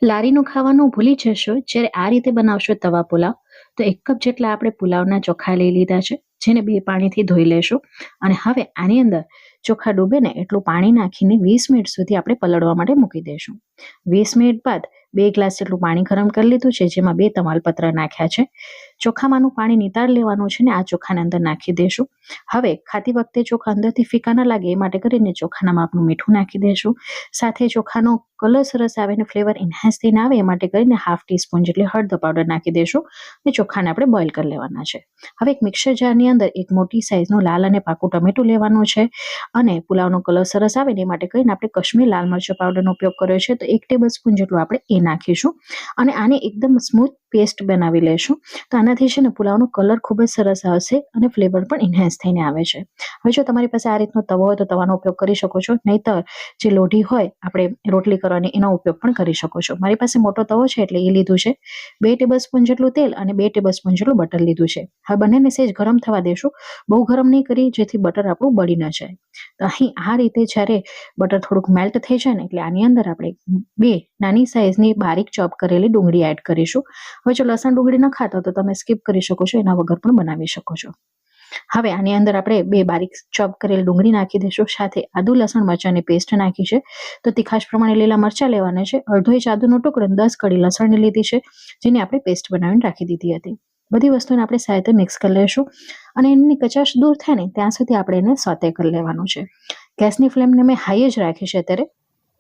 લારીનું ખાવાનું ભૂલી જશો જ્યારે આ રીતે બનાવશો તવા પુલાવ. તો 1 કપ જેટલા આપણે પુલાવના ચોખા લઈ લીધા છે, જેને 2 પાણીથી ધોઈ લેશું. અને હવે આની અંદર ચોખા ડૂબે ને એટલું પાણી નાખીને 20 મિનિટ સુધી આપણે પલળવા માટે મૂકી દઈશું. 20 મિનિટ બાદ 2 ગ્લાસ જેટલું પાણી ગરમ કરી લીધું છે, જેમાં 2 તમાલપત્ર નાખ્યા છે. ચોખામાંનું પાણી નિતાર લેવાનું છે ને આ ચોખાને અંદર નાખી દઈશું. હવે ખાતી વખતે ચોખા અંદરથી ફીકા ન લાગે એ માટે કરીને ચોખાના માપનું મીઠું નાખી દઈશું. સાથે ચોખાનો કલર સરસ આવે અને ફ્લેવર એન્હાન્સ થઈને આવે એ માટે કરીને 1/2 ટીસ્પૂન જેટલી હળદર પાવડર નાખી દઈશું અને ચોખાને આપણે બોઇલ કરી લેવાના છે. હવે એક મિક્સર જારની અંદર એક મોટી સાઇઝનું લાલ અને પાકું ટમેટું લેવાનું છે અને પુલાવનો કલર સરસ આવે ને એ માટે કરીને આપણે કશ્મીર લાલ મરચાં પાવડરનો ઉપયોગ કર્યો છે, તો 1 ટેબલસ્પૂન જેટલું આપણે એ નાખીશું અને આને એકદમ સ્મૂથ પેસ્ટ બનાવી લેશું. તો આનાથી છે ને પુલાવનો કલર ખૂબ જ સરસ આવશે અને ફ્લેવર પણ એન્હાન્સ થઈને આવે છે. હવે જો તમારી પાસે આ રીતનો તવો હોય તો તવાનો ઉપયોગ કરી શકો છો, નહીતર જે લોઢી હોય આપણે રોટલી કરવાની એનો ઉપયોગ પણ કરી શકો છો. મારી પાસે મોટો તવો છે એટલે એ લીધું છે. 2 ટેબલસ્પૂન જેટલું તેલ અને 2 ટેબલસ્પૂન જેટલું બટર લીધું છે. હવે બંનેને સહેજ ગરમ થવા દેશું, બહુ ગરમ નહીં કરી જેથી બટર આપણું બળી ન જાય. તો અહીં આ રીતે જ્યારે બટર થોડુંક મેલ્ટ થઈ જાય ને એટલે આની અંદર આપણે 2 નાની સાઇઝની બારીક ચોપ કરેલી ડુંગળી એડ કરીશું. હવે જો લસણ ડુંગળી ન ખાતા તો તમે સ્કીપ કરી શકો છો, એના વગર પણ બનાવી શકો છો. હવે આની અંદર આપણે 2 બારીક ચોપ કરેલી ડુંગળી નાખી દઈશું, સાથે આદુ લસણ મરચાંની પેસ્ટ નાખી છે. તો તીખાશ પ્રમાણે લીલા મરચાં લેવાના છે. અડધો ઇંચ આદુનો ટુકડો 10 કળી લસણની લીધી છે, જેની આપણે પેસ્ટ બનાવીને રાખી દીધી હતી. બધી વસ્તુને આપણે સાથે મિક્સ કરી લઈશું અને એની કચાશ દૂર થાય ને ત્યાં સુધી આપણે એને સોતે કરી લેવાનું છે. ગેસની ફ્લેમને મેં હાઈ જ રાખી છે અત્યારે.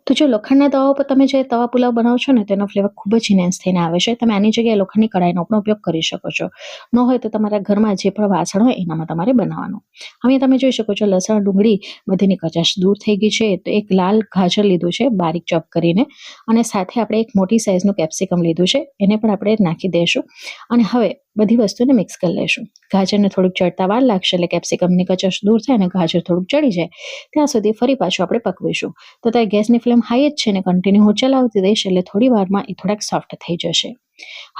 તો જો લોખંડના તવા પર તમે જે તવા પુલાવ બનાવો છો ને તેનો ફ્લેવર ખૂબ જ ઇન્હાન્સ થઈને આવે છે. તમે આની જગ્યાએ લોખંડની કઢાઈનો પણ ઉપયોગ કરી શકો છો. ન હોય તો તમારા ઘરમાં જે પણ વાસણ હોય એનામાં તમારે બનાવવાનું. હવે તમે જોઈ શકો છો લસણ ડુંગળી બધીની કચાશ દૂર થઈ ગઈ છે. તો એક લાલ ગાજર લીધું છે બારીક ચોપ કરીને અને સાથે આપણે એક મોટી સાઇઝનું કેપ્સિકમ લીધું છે, એને પણ આપણે નાખી દઈશું અને હવે બધી વસ્તુને મિક્સ કરી લઈશું. ગાજરને થોડુંક ચડતા વાર લાગશે એટલે કેપ્સિકમની કચાશ દૂર થાય અને ગાજર થોડુંક ચડી જાય ત્યાં સુધી ફરી પાછું આપણે પકવીશું. તો ત્યાં ગેસની ફ્લેમ હાઈ જ છે ને કન્ટિન્યુ હું ચલાવતી રહીશ એટલે થોડી વારમાં એ થોડાક સોફ્ટ થઈ જશે.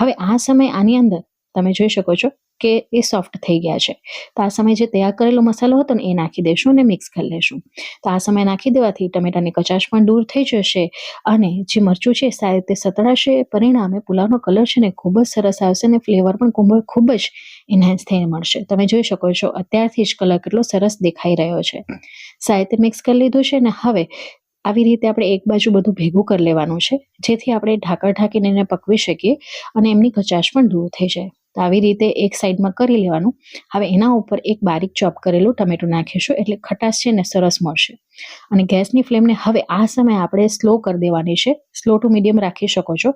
હવે આ સમય આની અંદર તમે જોઈ શકો છો કે એ સોફ્ટ થઈ ગયા છે. તો આ સમયે જે તૈયાર કરેલો મસાલો હતો ને એ નાખી દઈશું અને મિક્સ કરી લેશું. તો આ સમય નાખી દેવાથી ટમેટાની કચાશ પણ દૂર થઈ જશે અને જે મરચું છે સારી રીતે સતળાશે. પરિણામે પુલાવનો કલર છે ને ખૂબ જ સરસ આવશે અને ફ્લેવર પણ ખૂબ જ એન્હાન્સ થઈને મળશે. તમે જોઈ શકો છો અત્યારથી જ કલર કેટલો સરસ દેખાઈ રહ્યો છે. સારી રીતે મિક્સ કરી લીધું છે ને હવે આવી રીતે આપણે એક બાજુ બધું ભેગું કરી લેવાનું છે, જેથી આપણે ઢાંકણ ઢાંકીને એને પકવી શકીએ અને એમની કચાશ પણ દૂર થઈ જાય. તો આવી રીતે એક સાઈડમાં કરી લેવાનું. હવે એના ઉપર એક બારીક ચોપ કરેલું ટમેટું નાખીશું એટલે ખટાશ છે ને સરસ મળશે. અને ગેસની ફ્લેમને હવે આ સમયે આપણે સ્લો કરી દેવાની છે. સ્લો ટુ મીડિયમ રાખી શકો છો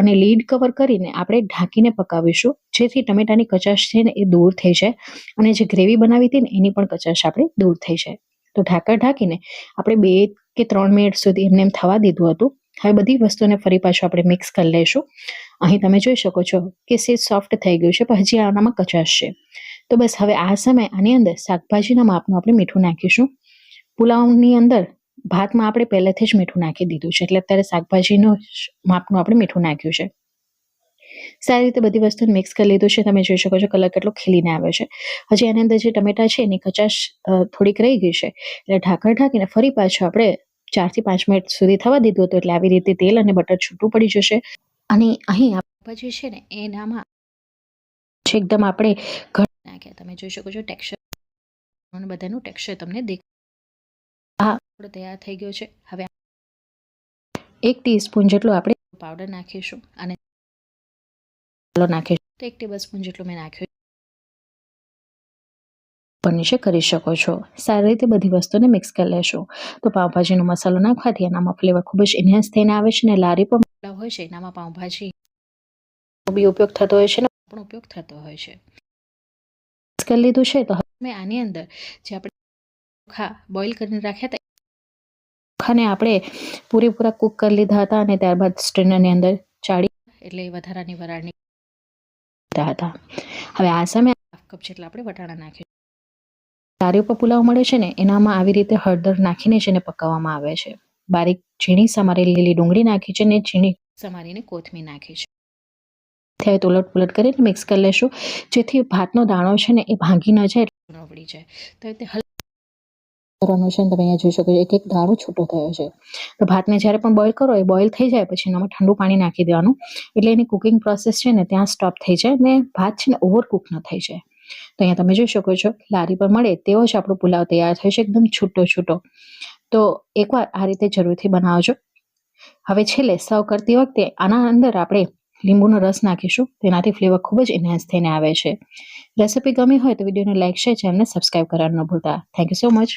અને લીડ કવર કરીને આપણે ઢાંકીને પકાવીશું, જેથી ટમેટાની કચાશ છે ને એ દૂર થઈ જાય અને જે ગ્રેવી બનાવી હતી ને એની પણ કચાશ આપણે દૂર થઈ જાય. તો ઢાંકણ ઢાંકીને આપણે 2 કે 3 મિનિટ સુધી એમને એમ થવા દીધું હતું. હવે બધી વસ્તુને ફરી પાછું આપણે મિક્સ કરી લઈશું. અહીં તમે જોઈ શકો છો કે સેજ સોફ્ટ થઈ ગયું છે, પણ હજી આનામાં કચાશ છે. તો બસ હવે આ સમય આની અંદર શાકભાજીના માપનું આપણે મીઠું નાખીશું. પુલાવની અંદર ભાતમાં આપણે પહેલેથી જ મીઠું નાખી દીધું છે એટલે અત્યારે શાકભાજીનું માપનું આપણે મીઠું નાખ્યું છે. સારી રીતે બધી વસ્તુને મિક્સ કરી લીધું છે. તમે જોઈ શકો છો કલર કેટલો ખીલીને આવે છે. હજી આની અંદર જે ટમેટા છે એની કચાશ થોડીક રહી ગઈ છે એટલે ઢાંકણ ઢાંકીને ફરી પાછું આપણે 4 થી 5 મિનિટ સુધી થવા દીધું હતું. એટલે આવી રીતે તેલ અને બટર છૂટું પડી જશે અને અહીં શાકભાજી છે ને એનામાં એકદમ આપણે ઘર નાખ્યા. તમે જોઈ શકો છો ટેક્સચર અને બધાનું ટેક્સચર તમને દેખાય. આ તૈયાર થઈ ગયો છે. હવે 1 ટીસ્પૂન જેટલું આપણે પાવડર નાખીશું અને નાખીશું. તો 1 ટેબલસ્પૂન જેટલું મેં નાખ્યું નીચે કરી શકો છો. સારી રીતે બધી વસ્તુને મિક્સ કરી લેશું. તો પાવભાજીનો મસાલો નાખવાથી એનામાં ફ્લેવર ખૂબ જ એન્હાન્સ થઈને આવે છે અને લારી પણ હોય છે એનામાં પાવભાજી બી ઉપયોગ થતો હોય છે ને પણ ઉપયોગ થતો હોય છે. મિક્સ કરી લીધું છે. તો હવે મેં આની અંદર જે આપણે ચોખા બોઇલ કરીને રાખ્યા હતા ચોખાને આપણે પૂરેપૂરા કૂક કરી લીધા હતા અને ત્યારબાદ સ્ટ્રેનરની અંદર ચાળી એટલે વધારાની વરાળની હતા. હવે આ સમયે 1/2 કપ જેટલા આપણે વટાણા નાખીશું. લારી ઉપર પુલાવ મળે છે ને એનામાં આવી રીતે હળદર નાખીને જ એને પકાવવામાં આવે છે. બારીક ઝીણી સમારેલી લીલી ડુંગળી નાખી છે ને ઝીણી સમારીને કોથમીર નાખી છે. હવે ઉલટ પુલટ કરીને મિક્સ કરી લેશું, જેથી ભાતનો દાણો છે ને એ ભાંગી ન જાય એટલે ન પડી જાય. તો કરવાનો છે. તમે અહીંયા જોઈ શકો છો એક એક દાણો છૂટો થયો છે. તો ભાતને જ્યારે પણ બોઇલ કરો એ બોઇલ થઈ જાય પછી એનામાં ઠંડુ પાણી નાખી દેવાનું, એટલે એની કુકિંગ પ્રોસેસ છે ને ત્યાં સ્ટોપ થઈ જાય ને ભાત છે ને ઓવરકુક ન થઈ જાય. તો અહીંયા તમે જોઈ શકો છો લારી પર મળે તેવો જ આપણો પુલાવ તૈયાર થયો છે, એકદમ છૂટો છૂટો. તો એકવાર આ રીતે જરૂરથી બનાવજો. હવે છેલ્લે સર્વ કરતી વખતે આના અંદર આપણે લીંબુનો રસ નાખીશું, તેનાથી ફ્લેવર ખૂબ જ એનહાન્સ થઈને આવે છે. રેસિપી ગમી હોય તો વિડીયોને લાઈક, શેર, ચેનલને સબસ્ક્રાઈબ કરવાનું ન ભૂલતા. Thank you so much.